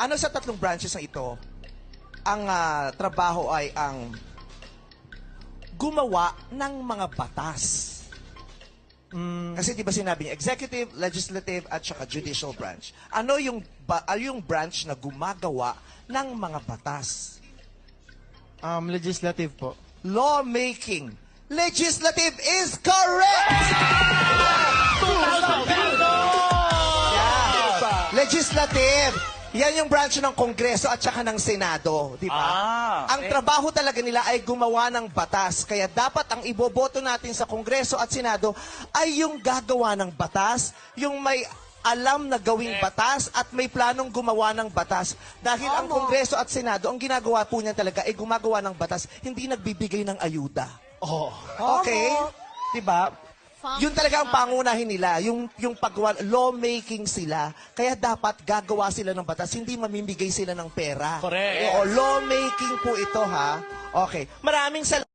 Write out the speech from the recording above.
Ano sa tatlong branches na ito, ang trabaho ay ang gumawa ng mga batas? Kasi di ba sinabi niya, executive, legislative, at saka judicial branch. Ano yung branch na gumagawa ng mga batas? Legislative po. Lawmaking. Legislative is correct! Yeah. Legislative. Yan yung branch ng Kongreso at saka ng Senado, di ba? Ang trabaho talaga nila ay gumawa ng batas. Kaya dapat ang iboboto natin sa Kongreso at Senado ay yung gagawa ng batas, yung may alam na gawing batas at may planong gumawa ng batas. Dahil ang Kongreso at Senado, ang ginagawa po niyan talaga ay gumagawa ng batas, hindi nagbibigay ng ayuda. Okay? Diba? Yun talaga ang pangunahin nila, yung paggawa, lawmaking sila. Kaya dapat gagawa sila ng batas, hindi mamimigay sila ng pera. Correct. O lawmaking po ito, ha? Okay. Maraming salamat.